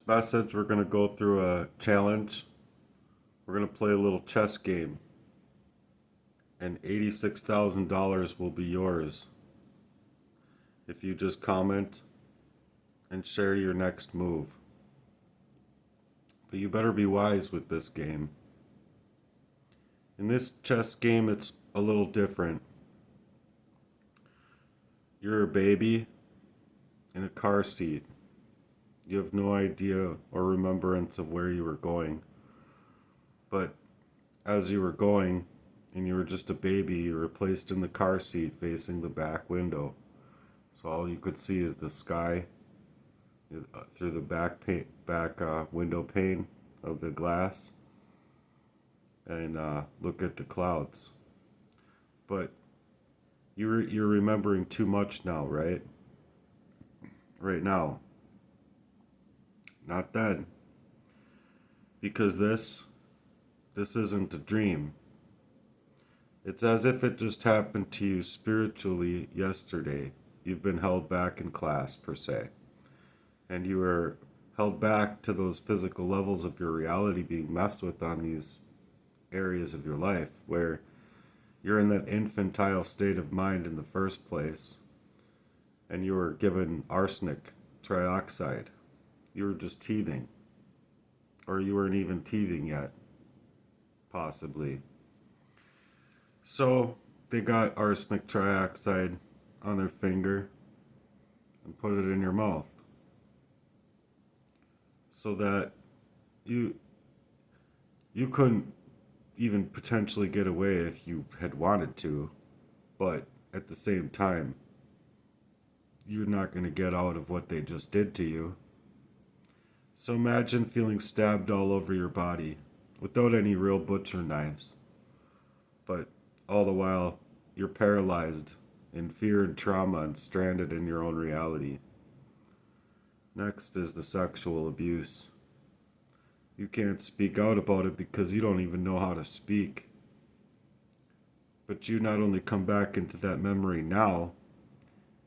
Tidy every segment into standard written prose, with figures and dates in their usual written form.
message, we're going to go through a challenge. We're going to play a little chess game, and $86,000 will be yours if you just comment and share your next move. But you better be wise with this game. In this chess game, it's a little different. You're a baby in a car seat. You have no idea or remembrance of where you were going. But as you were going, and you were just a baby, you were placed in the car seat facing the back window. So all you could see is the sky through the back window pane of the glass, and look at the clouds. But you're remembering too much now, right? Right now. Not then. Because this isn't a dream. It's as if it just happened to you spiritually yesterday. You've been held back in class, per se. And you were held back to those physical levels of your reality being messed with on these areas of your life where you're in that infantile state of mind in the first place, and you were given arsenic trioxide. You were just teething. Or you weren't even teething yet, possibly. So they got arsenic trioxide on their finger and put it in your mouth so that you couldn't even potentially get away if you had wanted to, but at the same time, you're not going to get out of what they just did to you. So imagine feeling stabbed all over your body without any real butcher knives, but all the while you're paralyzed in fear and trauma and stranded in your own reality. Next is the sexual abuse. You can't speak out about it because you don't even know how to speak. But you not only come back into that memory now,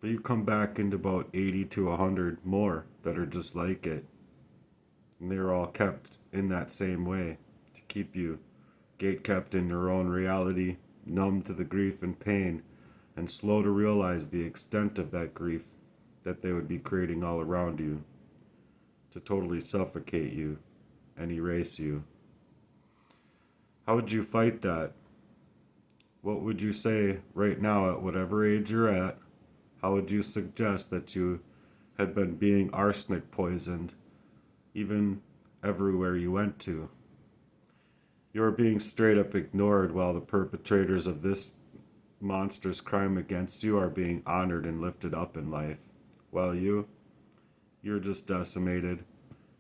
but you come back into about 80 to 100 more that are just like it. And they're all kept in that same way to keep you gate-kept in your own reality, numb to the grief and pain, and slow to realize the extent of that grief that they would be creating all around you to totally suffocate you and erase you. How would you fight that? What would you say right now at whatever age you're at? How would you suggest that you had been being arsenic poisoned even everywhere you went to? You're being straight up ignored while the perpetrators of this monstrous crime against you are being honored and lifted up in life. While you're just decimated.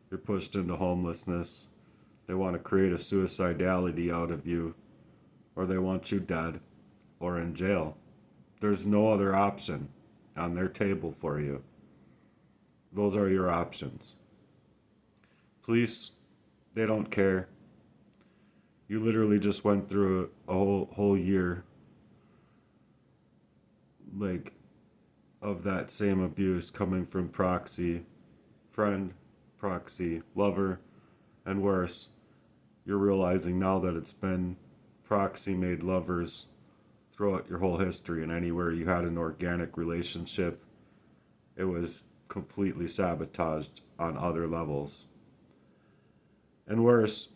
You're pushed into homelessness. They want to create a suicidality out of you, or they want you dead or in jail. There's no other option on their table for you. Those are your options. Police, they don't care. You literally just went through a whole year of that same abuse coming from proxy, friend, proxy, lover, and worse. You're realizing now that it's been proxy made lovers throughout your whole history, and anywhere you had an organic relationship, it was completely sabotaged on other levels. And worse,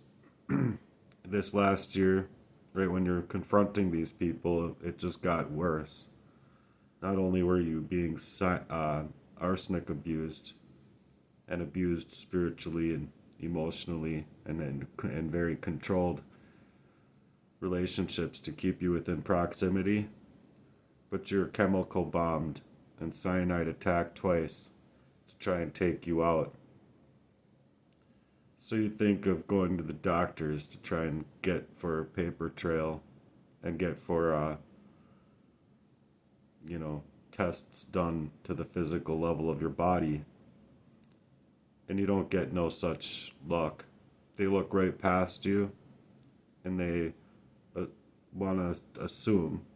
this last year, right when you're confronting these people, it just got worse. Not only were you being arsenic abused and abused spiritually and emotionally and in very controlled relationships to keep you within proximity, but you're chemical bombed and cyanide attacked twice to try and take you out. So you think of going to the doctors to try and get for a paper trail and get for tests done to the physical level of your body, and you don't get no such luck. They look right past you, and they want to assume,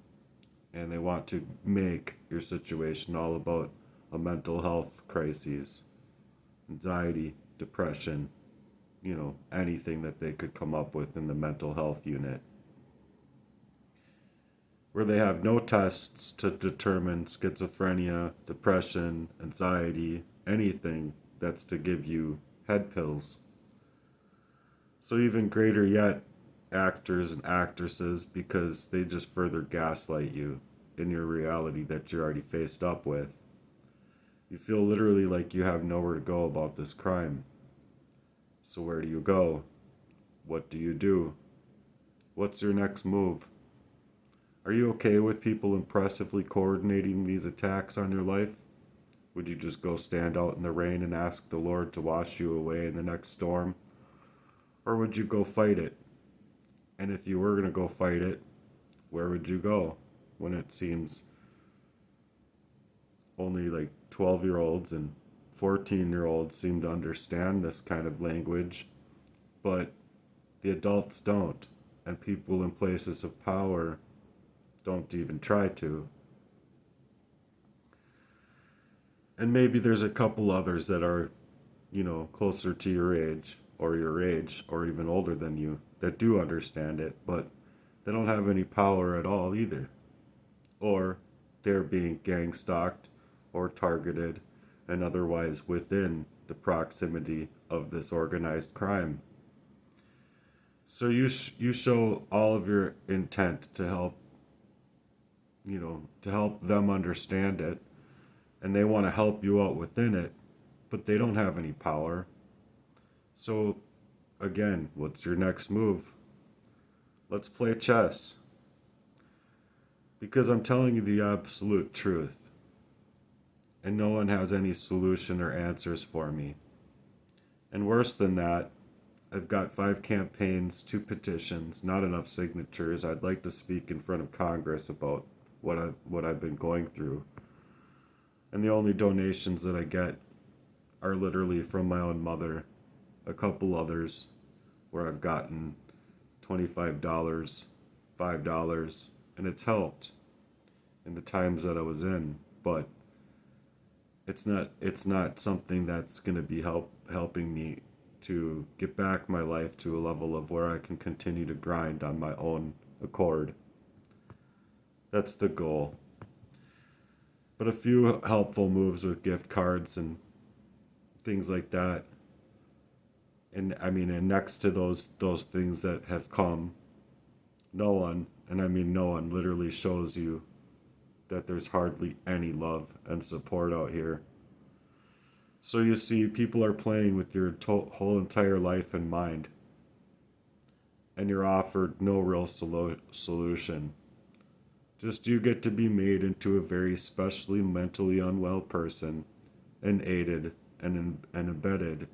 and they want to make your situation all about a mental health crisis, anxiety, depression, anything that they could come up with in the mental health unit, where they have no tests to determine schizophrenia, depression, anxiety, anything that's to give you head pills. So even greater yet, actors and actresses, because they just further gaslight you in your reality that you're already faced up with. You feel literally like you have nowhere to go about this crime. So where do you go? What do you do? What's your next move? Are you okay with people impressively coordinating these attacks on your life? Would you just go stand out in the rain and ask the Lord to wash you away in the next storm? Or would you go fight it? And if you were going to go fight it, where would you go when it seems only like 12-year-olds and 14-year-olds seem to understand this kind of language, but the adults don't, and people in places of power don't even try to. And maybe there's a couple others that are, closer to your age, or even older than you, that do understand it, but they don't have any power at all either. Or they're being gang stalked or targeted and otherwise within the proximity of this organized crime. So you show all of your intent to help, to help them understand it, and they want to help you out within it, but they don't have any power. So again, what's your next move? Let's play chess. Because I'm telling you the absolute truth, and no one has any solution or answers for me. And worse than that, I've got 5 campaigns, 2 petitions, not enough signatures. I'd like to speak in front of Congress about what I've been going through. And the only donations that I get are literally from my own mother, a couple others where I've gotten $25, $5, and it's helped in the times that I was in, but it's not something that's going to be helping me to get back my life to a level of where I can continue to grind on my own accord. That's the goal. But a few helpful moves with gift cards and things like that. And next to those things that have come, no one literally shows you that there's hardly any love and support out here. So you see, people are playing with your whole entire life in mind, and you're offered no real solution. Just you get to be made into a very specially mentally unwell person, and aided and embedded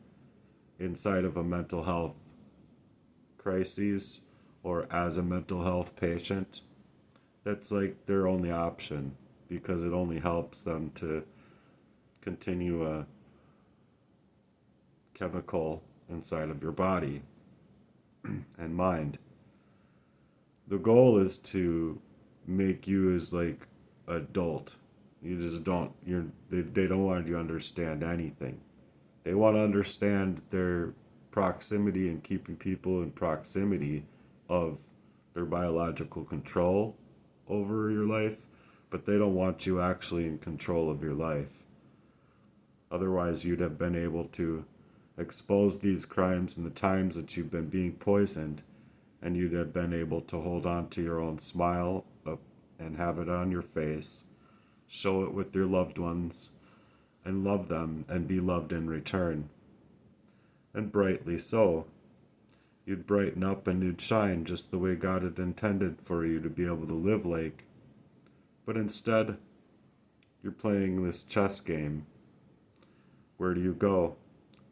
inside of a mental health crisis, or as a mental health patient. That's like their only option, because it only helps them to continue a chemical inside of your body and mind. The goal is to make you as like adult. You just don't. They don't want you to understand anything. They want to understand their proximity and keeping people in proximity of their biological control over your life, but they don't want you actually in control of your life. Otherwise, you'd have been able to expose these crimes in the times that you've been being poisoned, and you'd have been able to hold on to your own smile up and have it on your face, show it with your loved ones, and love them and be loved in return. And brightly so. You'd brighten up and you'd shine just the way God had intended for you to be able to live like. But instead, you're playing this chess game. Where do you go?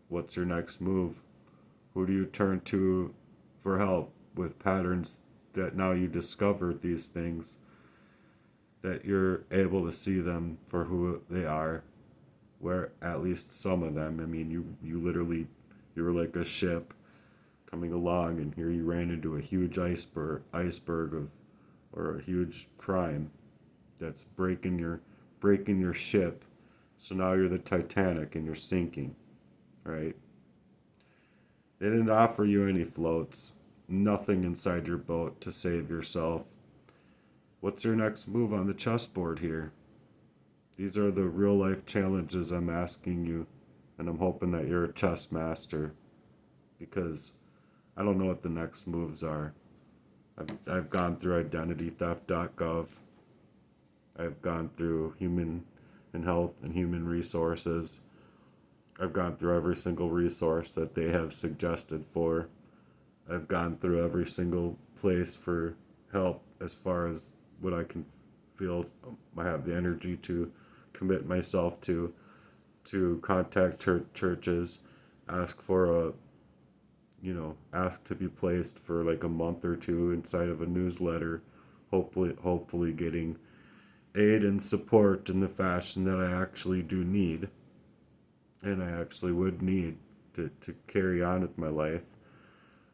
What's your next move? Who do you turn to for help with patterns that now you discovered these things, that you're able to see them for who they are, where at least some of them, you were like a ship coming along, and here you ran into a huge iceberg or a huge crime that's breaking your ship. So now you're the Titanic and you're sinking, right? They didn't offer you any floats, nothing inside your boat to save yourself. What's your next move on the chessboard here? These are the real life challenges I'm asking you, and I'm hoping that you're a chess master, because I don't know what the next moves are. I've gone through identitytheft.gov. I've gone through human and health and human resources. I've gone through every single resource that they have suggested for. I've gone through every single place for help as far as what I can feel I have the energy to commit myself to contact churches, ask for ask to be placed for like a month or two inside of a newsletter, hopefully getting aid and support in the fashion that I actually do need, and I actually would need to carry on with my life.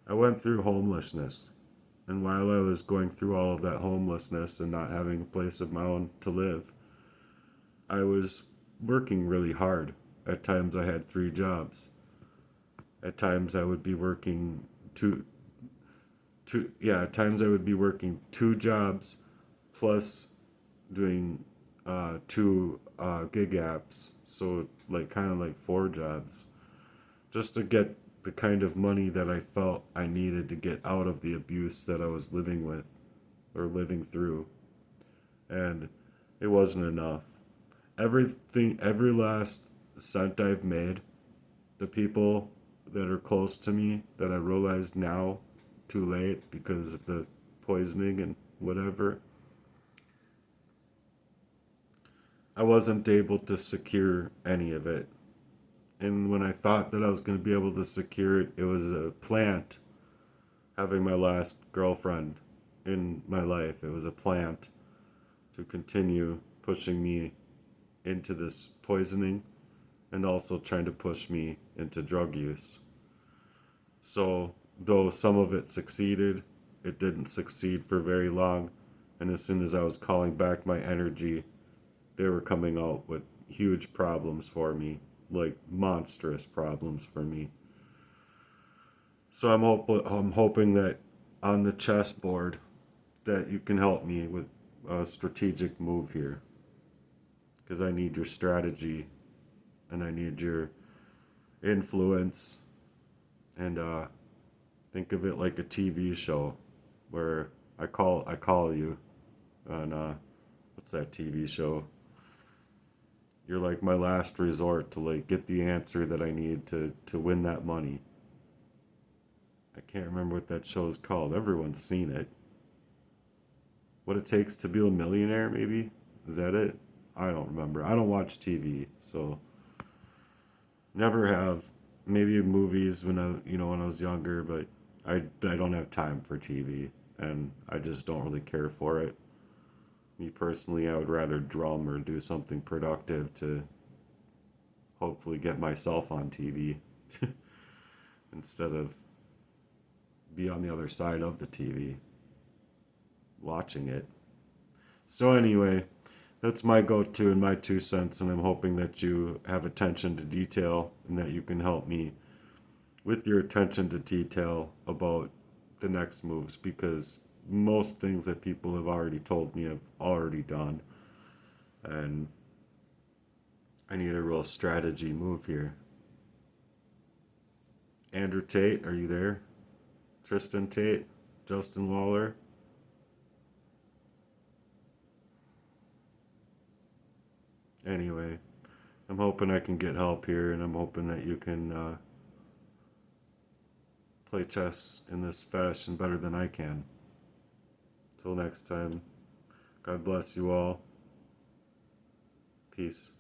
I went through homelessness, and while I was going through all of that homelessness and not having a place of my own to live, I was working really hard. At times I had 3 jobs. At times I would be working at times I would be working 2 jobs plus doing 2 gig apps, so like kind of like 4 jobs, just to get the kind of money that I felt I needed to get out of the abuse that I was living with or living through. And it wasn't enough. Every last cent I've made, the people that are close to me that I realize now, too late because of the poisoning and whatever, I wasn't able to secure any of it. And when I thought that I was going to be able to secure it, it was a plant. Having my last girlfriend in my life, it was a plant to continue pushing me into this poisoning and also trying to push me into drug use. So, though some of it succeeded, it didn't succeed for very long. And as soon as I was calling back my energy, they were coming out with huge problems for me, like monstrous problems for me. So I'm hoping that on the chessboard that you can help me with a strategic move here, because I need your strategy and I need your influence, and think of it like a TV show where I call you on what's that TV show? You're like my last resort to like get the answer that I need to win that money. I can't remember what that show is called. Everyone's seen it. What It Takes to Be a Millionaire, maybe? Is that it? I don't remember. I don't watch TV, so never have. Maybe movies when I was younger, but I don't have time for TV, and I just don't really care for it. Me personally, I would rather drum or do something productive to hopefully get myself on TV instead of be on the other side of the TV watching it. So anyway, that's my go-to and my 2 cents, and I'm hoping that you have attention to detail and that you can help me with your attention to detail about the next moves, because most things that people have already told me I've already done, and I need a real strategy move here. Andrew Tate, are you there? Tristan Tate? Justin Waller? Anyway, I'm hoping I can get help here, and I'm hoping that you can play chess in this fashion better than I can. Till next time, God bless you all. Peace.